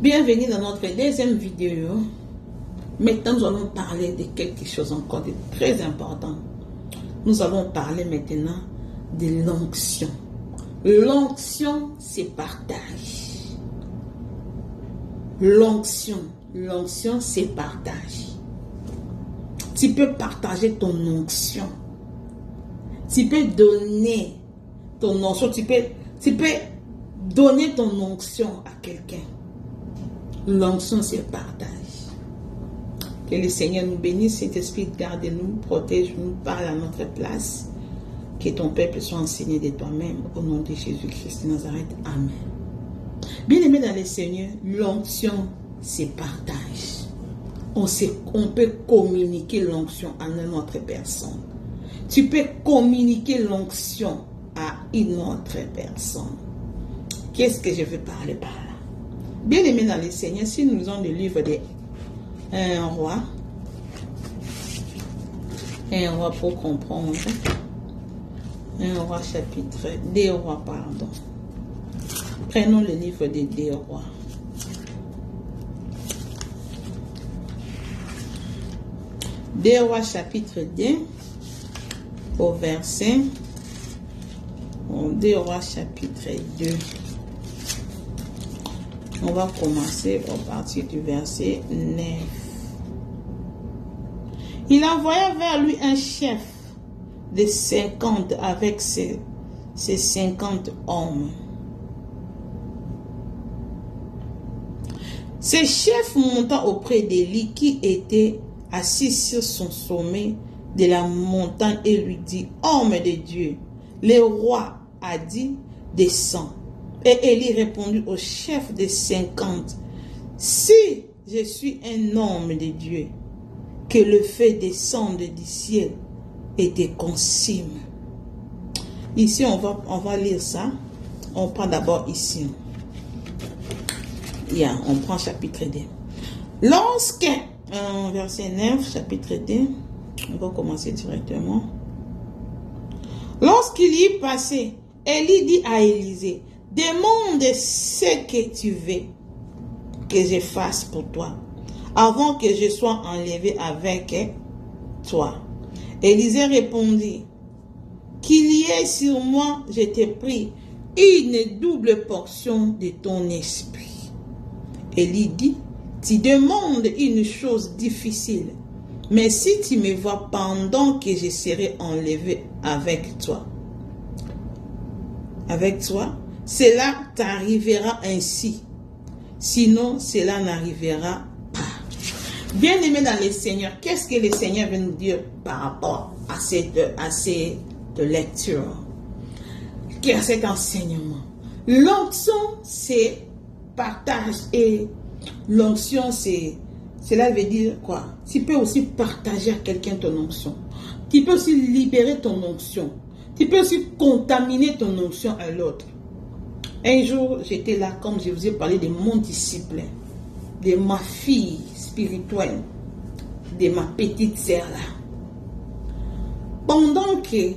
Bienvenue dans notre deuxième vidéo. Maintenant, nous allons parler de quelque chose encore de très important. Nous allons parler maintenant de l'onction. L'onction, c'est partage. L'onction, c'est partage. Tu peux partager ton onction. Tu peux donner ton onction. Tu peux donner ton onction à quelqu'un. L'onction, c'est partage. Que le Seigneur nous bénisse, Saint-Esprit, garde-nous, protège-nous, parle à notre place. Que ton peuple soit enseigné de toi-même. Au nom de Jésus-Christ de Nazareth. Amen. Bien-aimés dans le Seigneur, l'onction, c'est partage. On peut communiquer l'onction à une autre personne. Tu peux communiquer l'onction à une autre personne. Qu'est-ce que je veux parler par là? Bien-aimés dans le Seigneur, si nous lisons le livre de 1 roi pour comprendre. 1 roi chapitre 2 rois, pardon. Prenons le livre de 2 rois. Deux rois chapitre 2 au verset. 2 rois chapitre 2. On va commencer à partir du verset 9. Il envoya vers lui un chef de 50 avec ses 50 hommes. Ce chef monta auprès d'Élie qui était assis sur son sommet de la montagne et lui dit: Homme de Dieu, le roi a dit, descends. Et Élie répondit au chef des 50, si je suis un homme de Dieu, que le feu descende du ciel et te consume. Ici, on va lire ça. On prend d'abord ici. On prend chapitre 2. Lorsque, verset 9, chapitre 2, on va commencer directement. Lorsqu'il y est passé, Élie dit à Élisée: demande ce que tu veux que je fasse pour toi, avant que je sois enlevé avec toi. Élisée répondit: qu'il y ait sur moi, je te prie, une double portion de ton esprit. Élie dit: tu demandes une chose difficile, mais si tu me vois pendant que je serai enlevé avec toi, cela t'arrivera ainsi. Sinon, cela n'arrivera pas. Bien-aimés dans le Seigneur, qu'est-ce que le Seigneur veut nous dire par rapport à cette lecture, à cet enseignement? L'onction, c'est partage, et l'onction, cela veut dire quoi? Tu peux aussi partager à quelqu'un ton onction. Tu peux aussi libérer ton onction. Tu peux aussi contaminer ton onction à l'autre. Un jour, j'étais là, comme je vous ai parlé de mon disciple, de ma fille spirituelle, de ma petite sœur là. Pendant que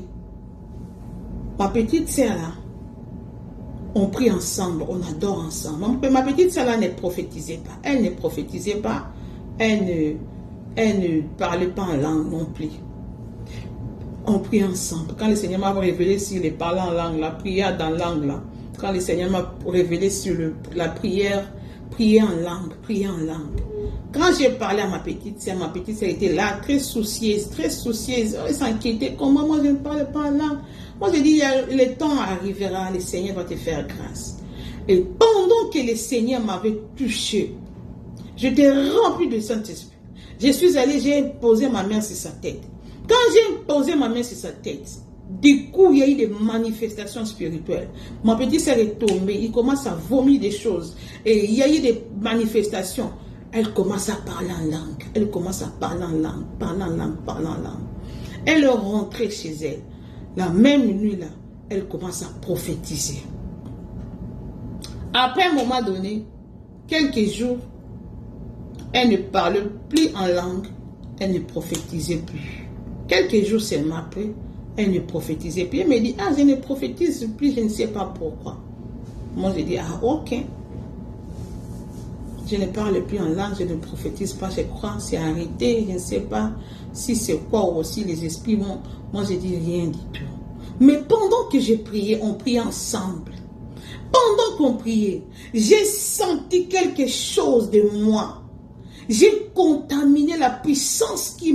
ma petite sœur là, on prie ensemble, on adore ensemble. Ma petite sœur là ne prophétisait pas. Elle ne prophétisait pas. Elle ne parlait pas en langue non plus. On prie ensemble. Quand le Seigneur m'a révélé sur les parler en langue, la prière dans langue là, quand le Seigneur m'a révélé sur la prière, prier en langue. Quand j'ai parlé à ma petite sœur était là, très soucieuse. Elle s'inquiétait. Comment moi je ne parle pas en langue? Moi je dis, le temps arrivera, le Seigneur va te faire grâce. Et pendant que le Seigneur m'avait touché, j'étais rempli de Saint-Esprit. Je suis allé, j'ai posé ma main sur sa tête. Quand j'ai posé ma main sur sa tête, du coup, il y a eu des manifestations spirituelles. Ma petite sœur est tombée, il commence à vomir des choses. Et il y a eu des manifestations. Elle commence à parler en langue. Elle est rentrée chez elle. La même nuit là, elle commence à prophétiser. Après un moment donné, quelques jours, elle ne parle plus en langue, elle ne prophétisait plus. Quelques jours seulement après, elle ne prophétisait plus. Elle me dit: ah, je ne prophétise plus, je ne sais pas pourquoi. Moi, je dis: ah, ok. Je ne parle plus en langue, je ne prophétise pas, je crois, c'est arrêté, je ne sais pas si c'est quoi ou aussi les esprits vont. Moi, je dis rien du tout. Mais pendant que j'ai prié, on priait ensemble. Pendant qu'on priait, j'ai senti quelque chose de moi. J'ai contaminé la puissance que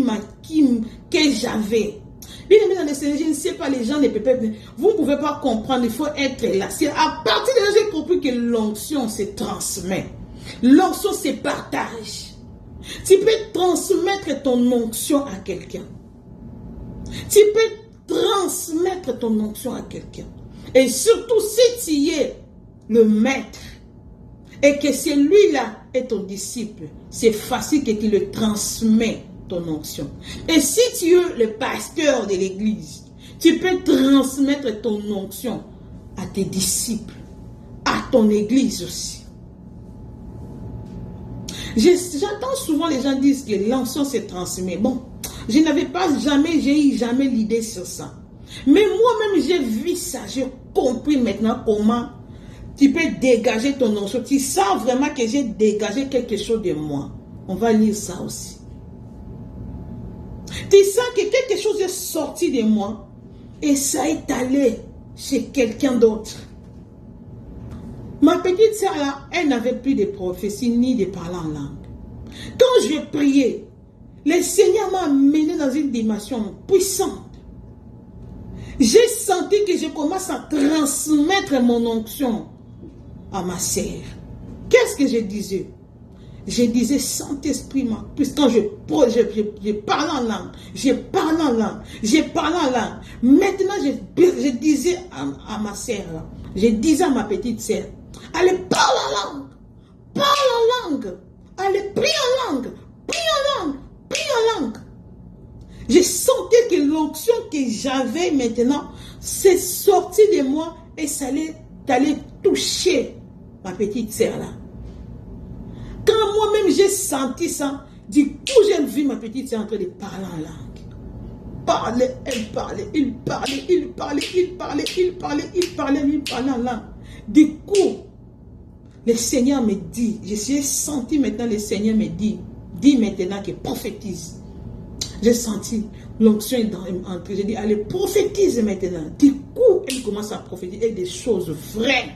j'avais. Bien aimé dans le Seigneur, je ne sais pas, les gens ne peuvent pas. Vous ne pouvez pas comprendre, il faut être là. C'est à partir de là, j'ai compris que l'onction se transmet. L'onction se partage. Tu peux transmettre ton onction à quelqu'un. Tu peux transmettre ton onction à quelqu'un. Et surtout si tu es le maître et que celui-là est ton disciple, c'est facile que tu le transmets ton onction. Et si tu es le pasteur de l'église, tu peux transmettre ton onction à tes disciples, à ton église aussi. J'entends souvent les gens dire que l'onction se transmet. Bon, je n'avais j'ai eu jamais l'idée sur ça. Mais moi-même, j'ai vu ça. J'ai compris maintenant comment tu peux dégager ton onction. Tu sens vraiment que j'ai dégagé quelque chose de moi. On va lire ça aussi. Tu sens que quelque chose est sorti de moi et ça est allé chez quelqu'un d'autre. Ma petite sœur là, elle n'avait plus de prophétie ni de parler en langue. Quand je priais, le Seigneur m'a amené dans une dimension puissante. J'ai senti que je commence à transmettre mon onction à ma sœur. Qu'est-ce que je disais? Je disais, Saint-Esprit, puisque je parle en langue, je parle en langue, je parle en langue. Maintenant, je disais à ma sœur, je disais à ma petite sœur, allez, parle en langue, allez, prie en langue, prie en langue, prie en langue. Je sentais que l'onction que j'avais maintenant, c'est sorti de moi et ça allait toucher ma petite sœur là. Quand moi-même j'ai senti ça, du coup j'ai vu ma petite sœur en train de parler en langue. Elle parlait, il parlait en langue. Du coup, le Seigneur me dit, j'ai senti maintenant le Seigneur me dit maintenant que prophétise. J'ai senti l'onction entrée. J'ai dit, allez, prophétise maintenant. Du coup, elle commence à prophétiser des choses vraies.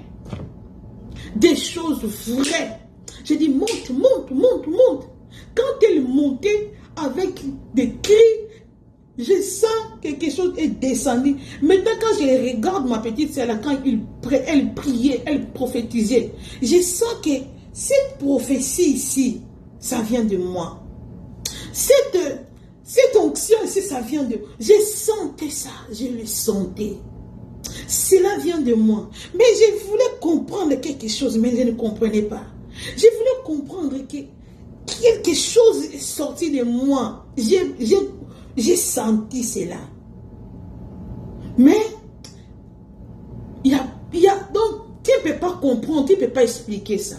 Des choses vraies. J'ai dit, monte. Quand elle montait avec des cris, je sens que quelque chose est descendu. Maintenant, quand je regarde ma petite sœur, quand elle priait, elle prophétisait, je sens que cette prophétie ici, ça vient de moi. Cette onction ici, ça vient de moi. Je sentais ça, je le sentais. Cela vient de moi. Mais je voulais comprendre quelque chose, mais je ne comprenais pas. Je voulais comprendre que quelque chose est sorti de moi. J'ai senti cela. Mais, donc, tu ne peux pas comprendre, tu ne peux pas expliquer ça.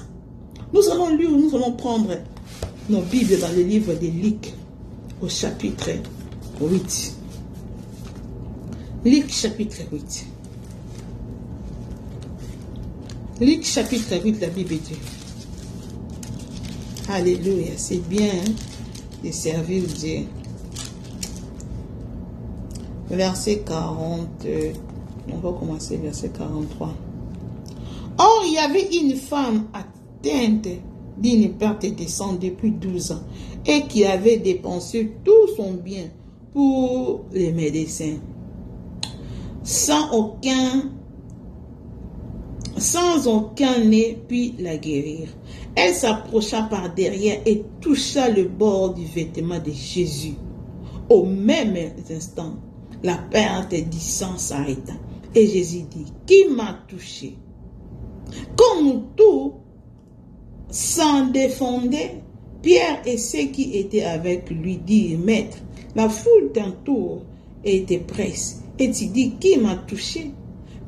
Nous allons prendre nos Bibles dans le livre de Luc, au chapitre 8. Luc, chapitre 8. Luc, chapitre 8, la Bible dit. Alléluia, c'est bien de servir Dieu. Verset 40, on va commencer verset 43. Or, il y avait une femme atteinte d'une perte de sang depuis 12 ans et qui avait dépensé tout son bien pour les médecins. Sans aucun ne put la guérir. Elle s'approcha par derrière et toucha le bord du vêtement de Jésus. Au même instant, la perte du sang s'arrêta. Et Jésus dit, qui m'a touché? Comme tout s'en défendait, Pierre et ceux qui étaient avec lui dirent, Maître, la foule t'entoure et te presse. Et tu dis, qui m'a touché?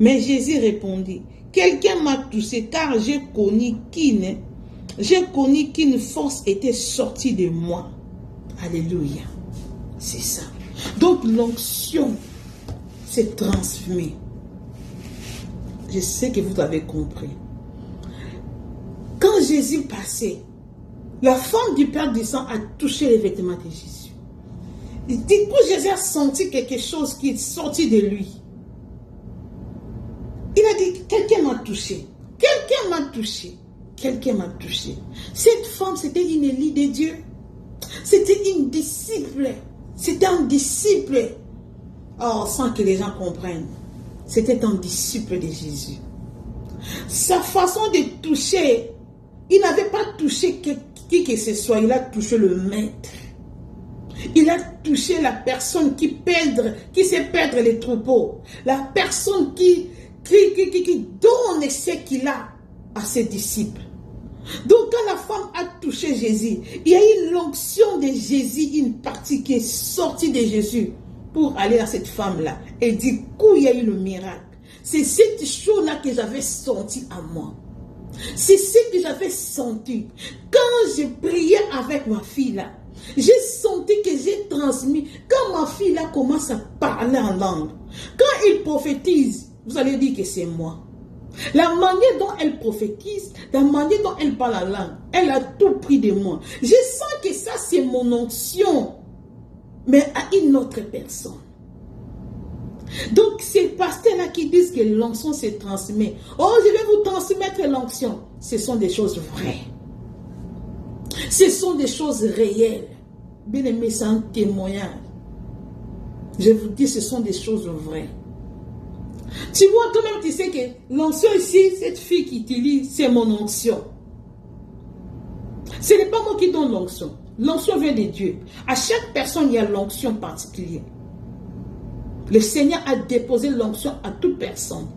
Mais Jésus répondit, quelqu'un m'a touché car j'ai connu qu'une force était sortie de moi. Alléluia. C'est ça. Donc l'onction s'est transformée. Je sais que vous avez compris. Quand Jésus passait, la femme du Père du sang a touché les vêtements de Jésus. Du coup, Jésus a senti quelque chose qui est sorti de lui. Il a dit, quelqu'un m'a touché. Quelqu'un m'a touché. Quelqu'un m'a touché. Cette femme, c'était une élue de Dieu. C'était une disciple. C'était un disciple. Oh, sans que les gens comprennent. C'était un disciple de Jésus. Sa façon de toucher, il n'avait pas touché qui que ce soit. Il a touché le maître. Il a touché la personne qui sait perdre les troupeaux. La personne qui donne ce qu'il a à ses disciples. Donc quand la femme a touché Jésus, il y a eu l'onction de Jésus, une partie qui est sortie de Jésus pour aller à cette femme-là. Et du coup, il y a eu le miracle. C'est cette chose-là que j'avais senti à moi. C'est ce que j'avais senti. Quand je priais avec ma fille-là, j'ai senti que j'ai transmis. Quand ma fille-là commence à parler en langue, quand il prophétise, vous allez dire que c'est moi. La manière dont elle prophétise, la manière dont elle parle en langue, elle a tout pris de moi. Je sens que ça c'est mon onction, mais à une autre personne. Donc ces pasteurs-là qui disent que l'onction se transmet. Oh, je vais vous transmettre l'onction. Ce sont des choses vraies. Ce sont des choses réelles. Bien aimé, c'est un témoignage. Je vous dis, ce sont des choses vraies. Tu vois, toi-même, tu sais que l'onction ici, cette fille qui utilise, c'est mon onction. Ce n'est pas moi qui donne l'onction. L'onction vient de Dieu. À chaque personne, il y a l'onction particulière. Le Seigneur a déposé l'onction à toute personne.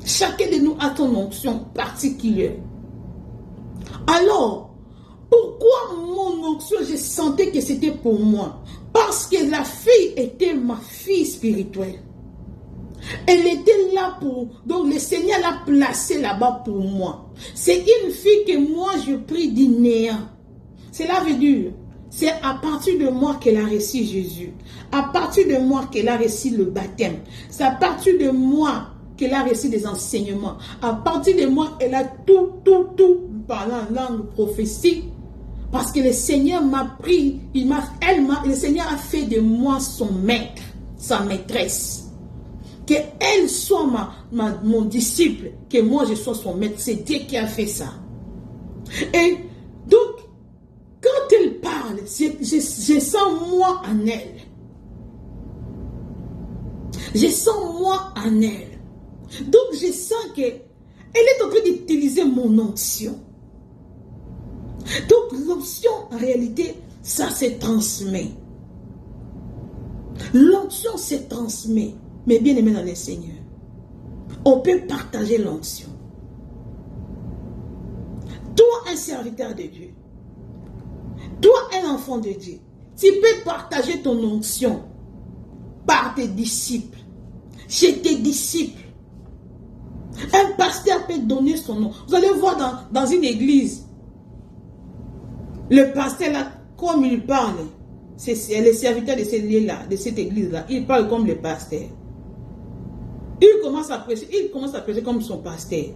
Chacun de nous a son onction particulière. Alors, pourquoi mon onction, je sentais que c'était pour moi? Parce que la fille était ma fille spirituelle. Elle était là pour... Donc le Seigneur l'a placée là-bas pour moi. C'est une fille que moi je prie du néant. Cela veut dire, c'est à partir de moi qu'elle a reçu Jésus. À partir de moi qu'elle a reçu le baptême. C'est à partir de moi qu'elle a reçu des enseignements. À partir de moi, elle a tout parlant en langue prophétique. Parce que le Seigneur m'a pris, le Seigneur a fait de moi son maître, sa maîtresse. Qu'elle soit mon disciple, que moi je sois son maître. C'est Dieu qui a fait ça. Et donc, quand elle parle, je sens moi en elle. Je sens moi en elle. Donc, je sens qu'elle est en train d'utiliser mon onction. Donc, l'onction, en réalité, ça se transmet. L'onction se transmet. Mais bien aimé dans le Seigneur, on peut partager l'onction. Toi, un serviteur de Dieu, toi, un enfant de Dieu, tu peux partager ton onction par tes disciples, chez tes disciples. Un pasteur peut donner son nom. Vous allez voir dans une église, le pasteur là, comme il parle, c'est le serviteur de cette église-là, il parle comme le pasteur. Il commence à prêcher comme son pasteur.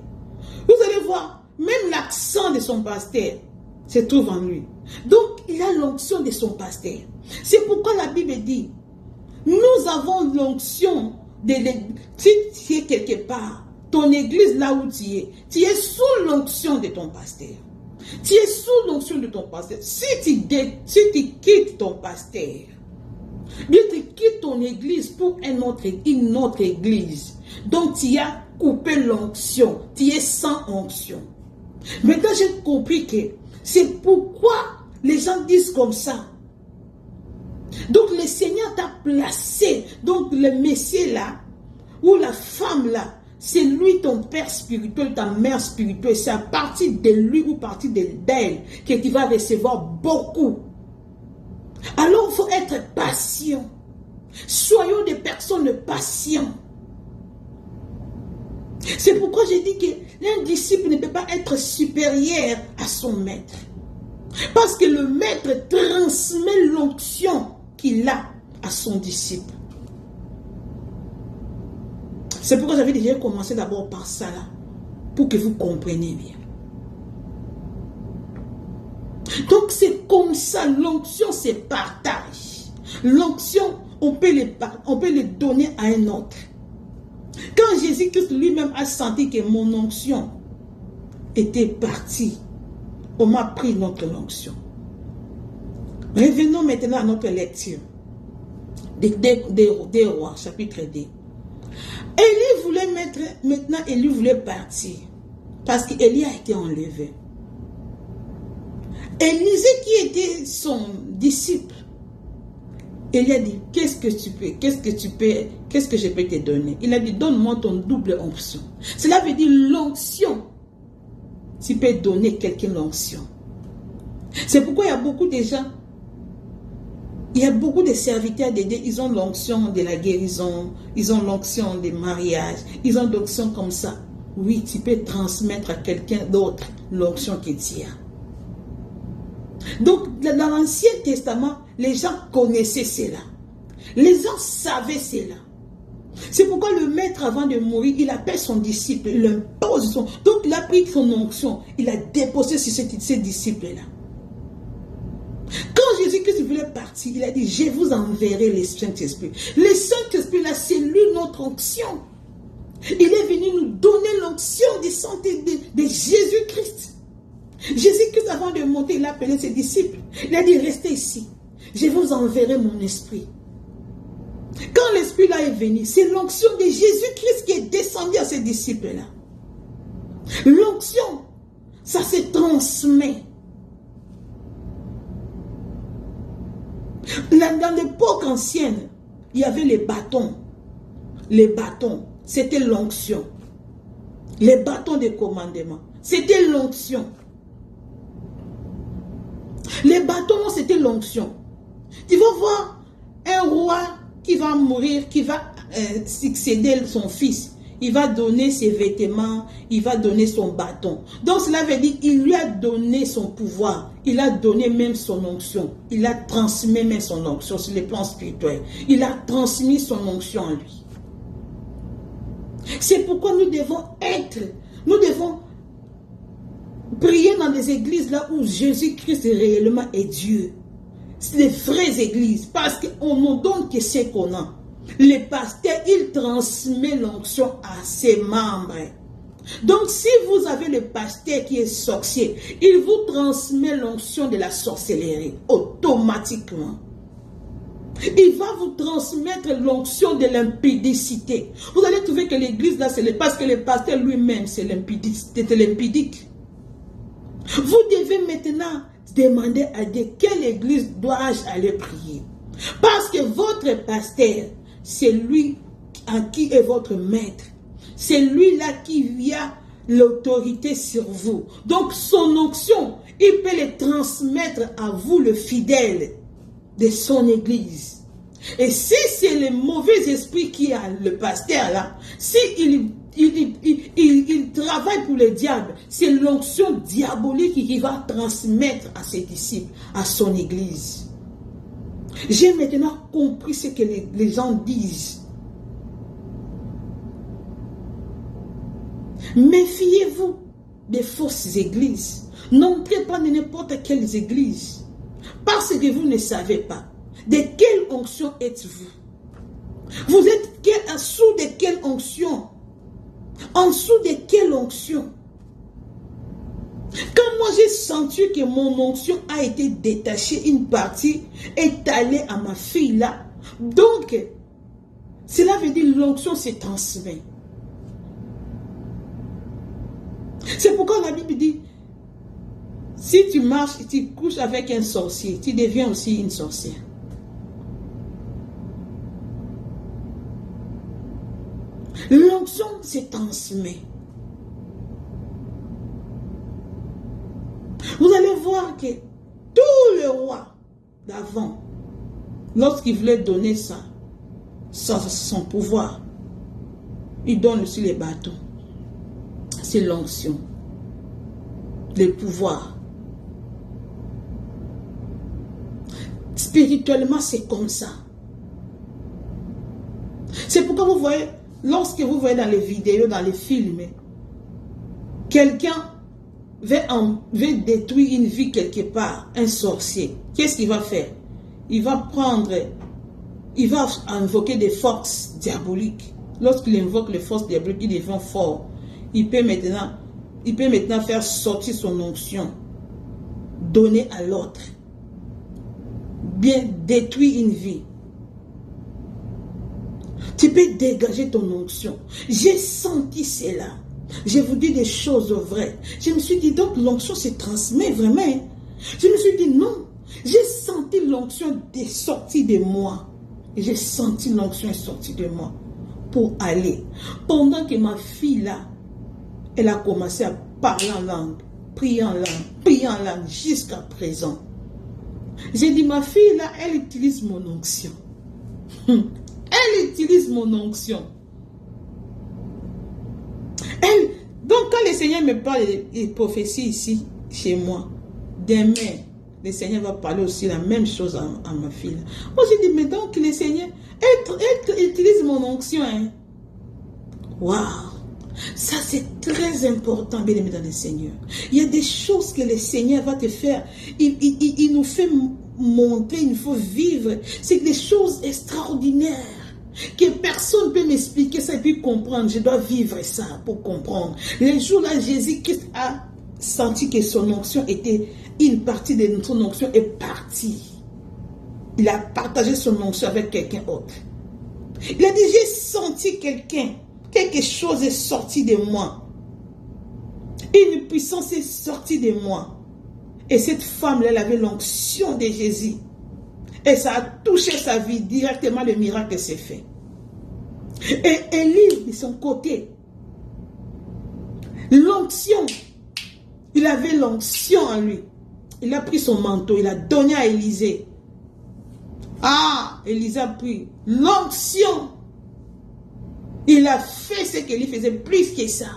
Vous allez voir, même l'accent de son pasteur se trouve en lui. Donc, il a l'onction de son pasteur. C'est pourquoi la Bible dit, nous avons l'onction si tu es quelque part, ton église là où tu es sous l'onction de ton pasteur. Tu es sous l'onction de ton pasteur. Si tu quittes ton pasteur, bien tu quittes ton église pour une autre église. Donc tu as coupé l'onction. Tu es sans onction. Maintenant j'ai compris que c'est pourquoi les gens disent comme ça. Donc le Seigneur t'a placé. Donc le Messie là, ou la femme là, c'est lui ton père spirituel, ta mère spirituelle. C'est à partir de lui ou à partir d'elle que tu vas recevoir beaucoup. Alors il faut être patient. Soyons des personnes patientes. C'est pourquoi j'ai dit qu'un disciple ne peut pas être supérieur à son maître. Parce que le maître transmet l'onction qu'il a à son disciple. C'est pourquoi j'avais déjà commencé d'abord par ça là, pour que vous compreniez bien. Donc c'est comme ça, l'onction c'est partage. L'onction, on peut le donner à un autre. Quand Jésus-Christ lui-même a senti que mon onction était partie, on m'a pris notre onction. Revenons maintenant à notre lecture des rois, chapitre 2. Élie voulait maintenant Élie voulait partir parce qu'Élie a été enlevé. Élisée qui était son disciple, Élie a dit, qu'est-ce que je peux te donner? Il a dit, donne-moi ton double onction. Cela veut dire l'onction. Tu peux donner quelqu'un l'onction. C'est pourquoi il y a beaucoup de gens, il y a beaucoup de serviteurs de Dieu, ils ont l'onction de la guérison, ils ont l'onction des mariages, ils ont l'onction comme ça. Oui, tu peux transmettre à quelqu'un d'autre l'onction que tu as. Donc, dans l'Ancien Testament, les gens connaissaient cela. Les gens savaient cela. C'est pourquoi le maître, avant de mourir, il appelle son disciple, il impose son... Donc, il a pris son onction, il a déposé sur ces disciples-là. Quand Jésus-Christ voulait partir, il a dit, je vous enverrai le Saint-Esprit. Le Saint-Esprit, là, c'est lui notre onction. Il est venu nous donner l'onction de santé de Jésus-Christ. Jésus-Christ, avant de monter, il a appelé ses disciples. Il a dit, restez ici. Je vous enverrai mon esprit. Quand l'esprit là est venu, c'est l'onction de Jésus-Christ qui est descendue à ses disciples-là. L'onction, ça se transmet. Dans l'époque ancienne, il y avait les bâtons. Les bâtons, c'était l'onction. Les bâtons de commandement, c'était l'onction. Les bâtons, c'était l'onction. Tu vas voir un roi qui va mourir, qui va succéder son fils. Il va donner ses vêtements, il va donner son bâton. Donc cela veut dire qu'il lui a donné son pouvoir. Il a donné même son onction. Il a transmis même son onction sur le plan spirituel. Il a transmis son onction en lui. C'est pourquoi nous devons prier dans des églises là où Jésus-Christ réellement est Dieu. C'est des vraies églises parce qu'on ne donne que ce qu'on a. Le pasteur, il transmet l'onction à ses membres. Donc si vous avez le pasteur qui est sorcier, il vous transmet l'onction de la sorcellerie automatiquement. Il va vous transmettre l'onction de l'impudicité. Vous allez trouver que l'église là, c'est parce que le pasteur lui-même, c'est l'impudique. Vous devez maintenant demander à Dieu quelle église dois-je aller prier. Parce que votre pasteur, c'est lui à qui est votre maître. C'est lui-là qui a l'autorité sur vous. Donc son onction, il peut le transmettre à vous, le fidèle de son église. Et si c'est le mauvais esprit qui a le pasteur là, si il travaille pour le diable, c'est l'onction diabolique qui va transmettre à ses disciples, à son église. J'ai maintenant compris ce que les gens disent. Méfiez-vous des fausses églises. N'entrez pas dans n'importe quelles églises. Parce que vous ne savez pas de quelle onction êtes-vous. Vous êtes en dessous de quelle onction? En dessous de quelle onction? Quand moi j'ai senti que mon onction a été détachée, une partie est allée à ma fille là. Donc, cela veut dire que l'onction se transmet. C'est pourquoi la Bible dit, si tu marches, tu couches avec un sorcier, tu deviens aussi une sorcière. L'onction se transmet. Vous allez voir que tous les rois d'avant, lorsqu'ils voulaient donner son pouvoir, ils donnent aussi les bâtons. C'est l'onction, le pouvoir. Spirituellement, c'est comme ça. C'est pourquoi vous voyez, lorsque vous voyez dans les vidéos, dans les films, quelqu'un veut détruire une vie quelque part, un sorcier, qu'est-ce qu'il va faire? Il va invoquer des forces diaboliques. Lorsqu'il invoque les forces diaboliques, il devient fort. Il peut maintenant faire sortir son onction, donner à l'autre, bien détruire une vie. Tu peux dégager ton onction. J'ai senti cela. Je vous dis des choses vraies. Je me suis dit, donc l'onction se transmet vraiment. Je me suis dit, non. J'ai senti l'onction sortir de moi. J'ai senti l'onction sortir de moi pour aller. Pendant que ma fille là, elle a commencé à parler en langue, prier en langue jusqu'à présent. J'ai dit, ma fille là, elle utilise mon onction. Elle utilise mon onction. Donc quand le Seigneur me parle de prophétie ici, chez moi, demain, le Seigneur va parler aussi la même chose à ma fille. Moi j'ai dit, mais donc le Seigneur, elle utilise mon onction. Hein? Waouh! Ça c'est très important, bien aimé dans le Seigneur. Il y a des choses que le Seigneur va te faire. Il nous fait montrer, il nous faut vivre. C'est des choses extraordinaires. Que personne ne peut m'expliquer ça et puis comprendre. Je dois vivre ça pour comprendre. Les jours-là, Jésus-Christ a senti que son onction était, une partie de son onction est partie. Il a partagé son onction avec quelqu'un d'autre. Il a dit, j'ai senti quelque chose est sorti de moi. Une puissance est sortie de moi. Et cette femme-là, elle avait l'onction de Jésus. Et ça a touché sa vie directement, le miracle s'est fait. Et Élie, de son côté, l'onction, il avait l'onction en lui. Il a pris son manteau, il a donné à Élisée. Ah, Élisée a pris l'onction. Il a fait ce qu'Élie faisait, plus que ça.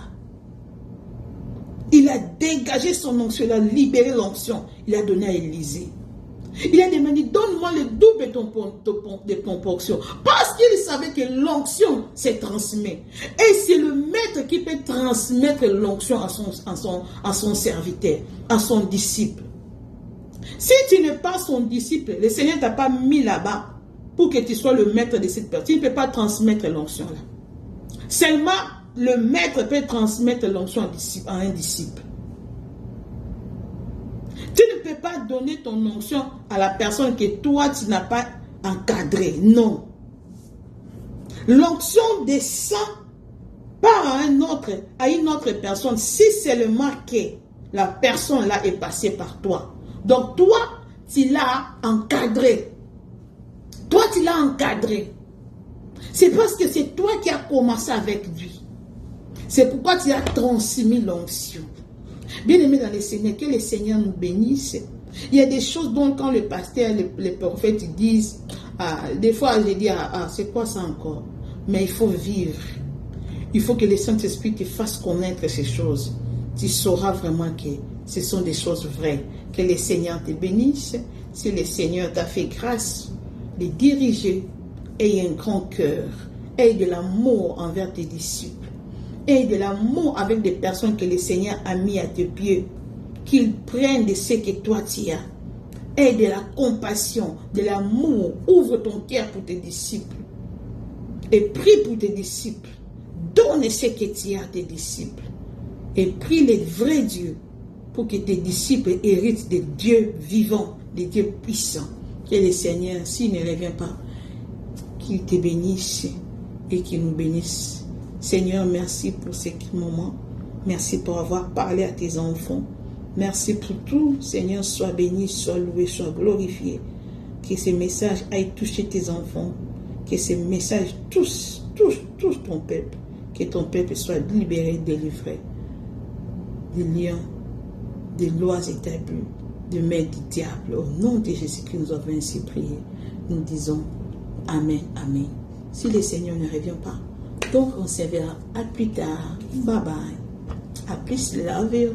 Il a dégagé son onction, il a libéré l'onction. Il a donné à Élisée. Il a demandé, donne-moi le double de ton portion. Parce qu'il savait que l'onction se transmet. Et c'est le maître qui peut transmettre l'onction à son serviteur, à son disciple. Si tu n'es pas son disciple, le Seigneur ne t'a pas mis là-bas pour que tu sois le maître de cette personne. Tu ne peux pas transmettre l'onction là. Seulement, le maître peut transmettre l'onction à un disciple. Tu ne peux pas donner ton onction à la personne que toi, tu n'as pas encadrée. Non. L'onction descend par à une autre personne si seulement que la personne là est passée par toi. Donc toi, tu l'as encadré. Toi, tu l'as encadré. C'est parce que c'est toi qui as commencé avec lui. C'est pourquoi tu as transmis l'onction. Bien aimé dans le Seigneur, que le Seigneur nous bénisse. Il y a des choses dont quand le pasteur, les prophètes ils disent, des fois je dis, c'est quoi ça encore? Mais il faut vivre. Il faut que le Saint-Esprit te fasse connaître ces choses. Tu sauras vraiment que ce sont des choses vraies. Que le Seigneur te bénisse. Si le Seigneur t'a fait grâce de diriger, aie un grand cœur, aie de l'amour envers tes disciples. Et de l'amour avec des personnes que le Seigneur a mis à tes pieds, qu'ils prennent de ce que toi tu as, et de la compassion, de l'amour. Ouvre ton cœur pour tes disciples et prie pour tes disciples. Donne ce que tu as à tes disciples et prie le vrai Dieu pour que tes disciples héritent des dieux vivants, des dieux puissants. Que le Seigneur, s'il ne revient pas, qu'il te bénisse et qu'il nous bénisse. Seigneur, merci pour ce moment. Merci pour avoir parlé à tes enfants. Merci pour tout. Seigneur, sois béni, sois loué, sois glorifié. Que ces messages aillent toucher tes enfants. Que ces messages touchent ton peuple. Que ton peuple soit libéré, délivré des liens, des lois établies, de mains du diable. Au nom de Jésus-Christ, nous avons ainsi prié. Nous disons Amen, Amen. Si le Seigneur ne revient pas, donc on se verra à plus tard. Bye bye. À plus, love you.